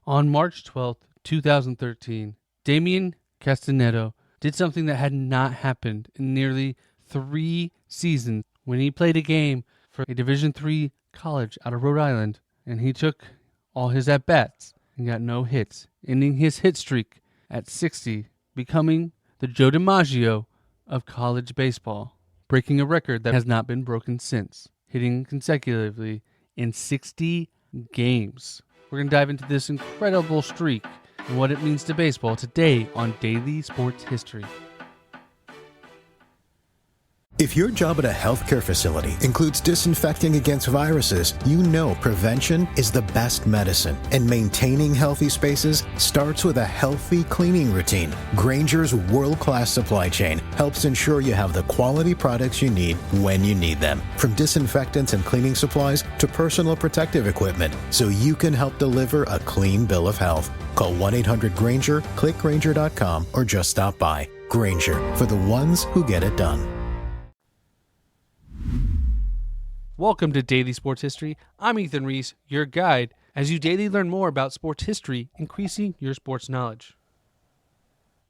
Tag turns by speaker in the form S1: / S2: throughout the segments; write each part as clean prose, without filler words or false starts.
S1: On March 12th, 2013, Damian Costantino did something that had not happened in nearly 3 seasons when he played a game for a Division III college out of Rhode Island, and he took all his at-bats and got no hits, ending his hit streak at 60, becoming the Joe DiMaggio of college baseball, breaking a record that has not been broken since, hitting consecutively in 60 games. We're going to dive into this incredible streak and what it means to baseball today on Daily Sports History.
S2: If your job at a healthcare facility includes disinfecting against viruses, you know prevention is the best medicine. And maintaining healthy spaces starts with a healthy cleaning routine. Grainger's world-class supply chain helps ensure you have the quality products you need when you need them. From disinfectants and cleaning supplies to personal protective equipment, so you can help deliver a clean bill of health. Call 1-800-GRAINGER, click Grainger.com, or just stop by. Grainger, for the ones who get it done.
S1: Welcome to Daily Sports History. I'm Ethan Reese, your guide, as you daily learn more about sports history, increasing your sports knowledge.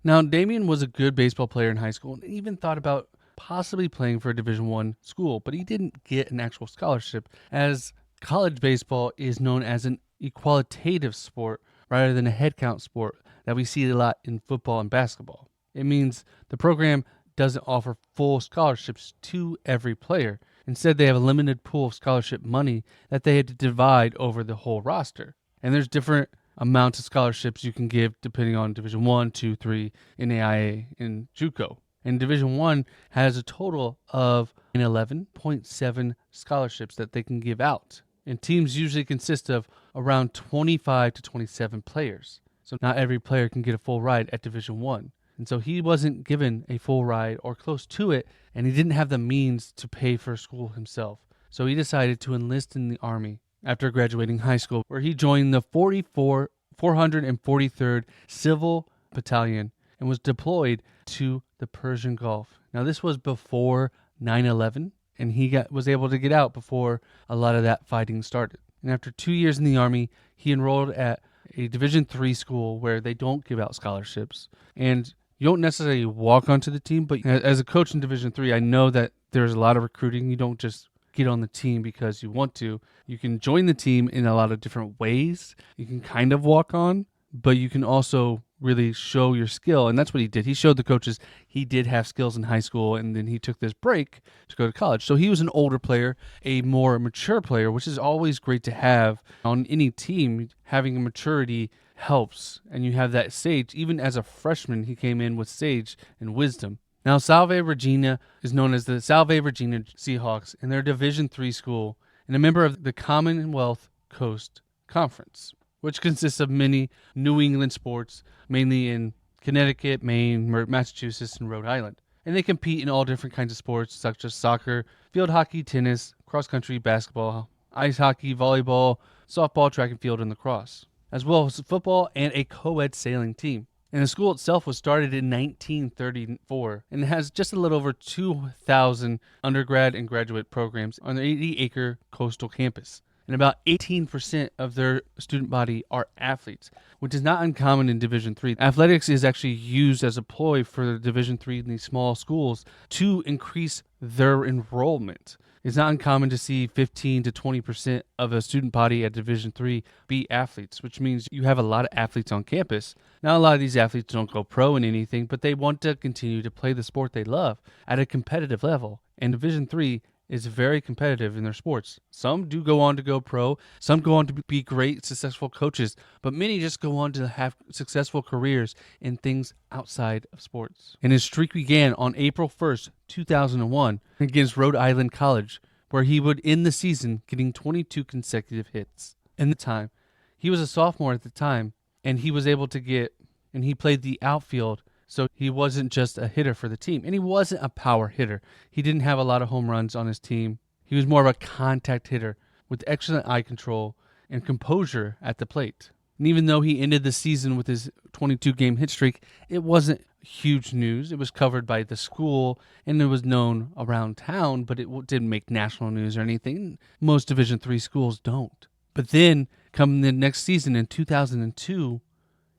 S1: Now, Damian was a good baseball player in high school and even thought about possibly playing for a Division I school, but he didn't get an actual scholarship, as college baseball is known as an equalitative sport rather than a head count sport that we see a lot in football and basketball. It means the program doesn't offer full scholarships to every player. Instead, they have a limited pool of scholarship money that they had to divide over the whole roster. And there's different amounts of scholarships you can give depending on Division 1, 2, 3, NAIA, and JUCO. And Division 1 has a total of 11.7 scholarships that they can give out. And teams usually consist of around 25 to 27 players. So not every player can get a full ride at Division 1. And so he wasn't given a full ride or close to it, and he didn't have the means to pay for school himself. So he decided to enlist in the Army after graduating high school, where he joined the 443rd Civil Battalion and was deployed to the Persian Gulf. Now, this was before 9/11, and he was able to get out before a lot of that fighting started. And after 2 years in the Army, he enrolled at a Division III school where they don't give out scholarships. And you don't necessarily walk onto the team, but as a coach in Division III, I know that there's a lot of recruiting. You don't just get on the team because you want to. You can join the team in a lot of different ways. You can kind of walk on, but you can also really show your skill. And that's what he did. He showed the coaches he did have skills in high school, and then he took this break to go to college. So he was an older player, a more mature player, which is always great to have on any team. Having a maturity helps, and you have that sage. Even as a freshman, he came in with sage and wisdom. Now, Salve Regina is known as the Salve Regina Seahawks, and they're a Division III school and a member of the Commonwealth Coast Conference, which consists of many New England sports, mainly in Connecticut, Maine, Massachusetts, and Rhode Island. And they compete in all different kinds of sports, such as soccer, field hockey, tennis, cross country, basketball, ice hockey, volleyball, softball, track and field, and lacrosse, as well as football and a co-ed sailing team. And the school itself was started in 1934 and it has just a little over 2,000 undergrad and graduate programs on the 80-acre coastal campus. And about 18% of their student body are athletes, which is not uncommon in Division III. Athletics is actually used as a ploy for the Division III in these small schools to increase their enrollment. It's not uncommon to see 15 to 20% of a student body at Division III be athletes, which means you have a lot of athletes on campus. Now, a lot of these athletes don't go pro in anything, but they want to continue to play the sport they love at a competitive level. And Division III is very competitive in their sports. Some do go on to go pro, some go on to be great, successful coaches, but many just go on to have successful careers in things outside of sports. And his streak began on April 1st, 2001 against Rhode Island College, where he would end the season getting 22 consecutive hits. In the time, he was a sophomore at the time, and he was able to he played the outfield. So he wasn't just a hitter for the team, and he wasn't a power hitter. He didn't have a lot of home runs on his team. He was more of a contact hitter with excellent eye control and composure at the plate. And even though he ended the season with his 22-game hit streak, it wasn't huge news. It was covered by the school, and it was known around town, but it didn't make national news or anything. Most Division III schools don't. But then Come the next season in 2002,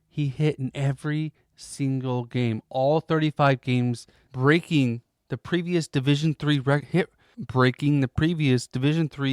S1: he hit in every single game, all 35 games, breaking the previous Division III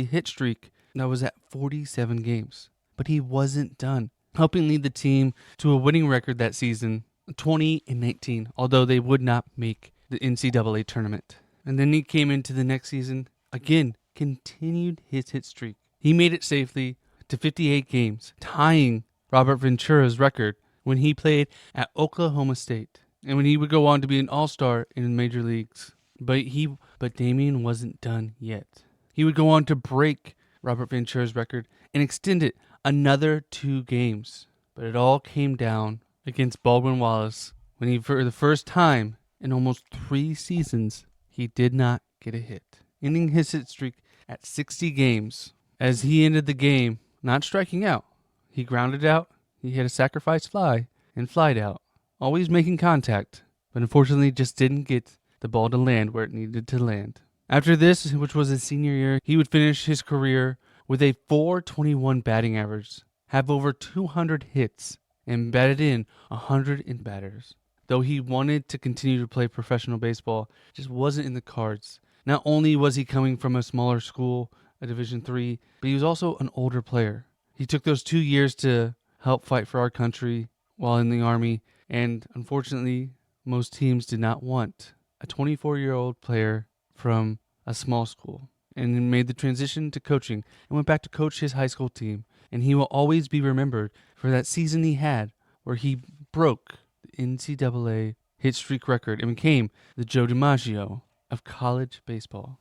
S1: hit streak that was at 47 games. But he wasn't done, helping lead the team to a winning record that season, 20-19, although they would not make the NCAA tournament. And then he came into the next season, again, continued his hit streak. He made it safely to 58 games, tying Robert Ventura's record when he played at Oklahoma State, and when he would go on to be an all-star in the major leagues. But Damian wasn't done yet. He would go on to break Robert Ventura's record and extend it another 2 games. But it all came down against Baldwin Wallace when he, for the first time in almost 3 seasons, he did not get a hit, ending his hit streak at 60 games. As he ended the game, not striking out, he grounded out, he hit a sacrifice fly, and flied out, always making contact, but unfortunately just didn't get the ball to land where it needed to land. After this, which was his senior year, he would finish his career with a .421 batting average, have over 200 hits, and batted in 100 in batters. Though he wanted to continue to play professional baseball, it just wasn't in the cards. Not only was he coming from a smaller school, a Division III, but he was also an older player. He took those 2 years to help fight for our country while in the Army, and unfortunately, most teams did not want a 24-year-old player from a small school, and then made the transition to coaching and went back to coach his high school team. And he will always be remembered for that season he had where he broke the NCAA hit streak record and became the Joe DiMaggio of college baseball.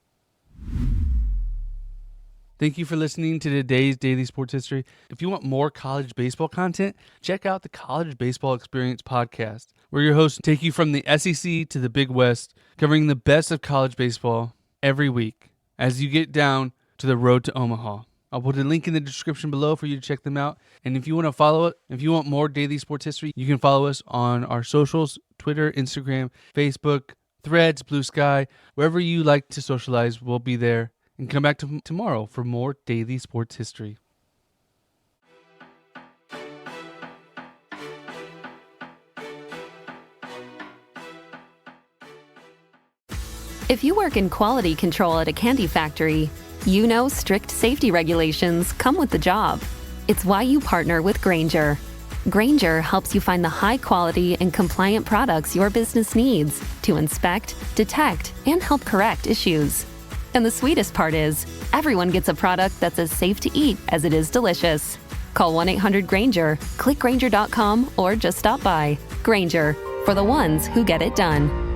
S1: Thank you for listening to today's Daily Sports History. If you want more college baseball content, check out the College Baseball Experience podcast, where your hosts take you from the SEC to the Big West, covering the best of college baseball every week as you get down to the road to Omaha. I'll put a link in the description below for you to check them out. And if you want to follow it, if you want more Daily Sports History, you can follow us on our socials, Twitter, Instagram, Facebook, Threads, Blue Sky, wherever you like to socialize, we'll be there. And come back tomorrow for more Daily Sports History.
S3: If you work in quality control at a candy factory, you know strict safety regulations come with the job. It's why you partner with Grainger. Grainger helps you find the high quality and compliant products your business needs to inspect, detect, and help correct issues. And the sweetest part is, everyone gets a product that's as safe to eat as it is delicious. Call 1-800-GRAINGER, click Grainger.com, or just stop by. Grainger, for the ones who get it done.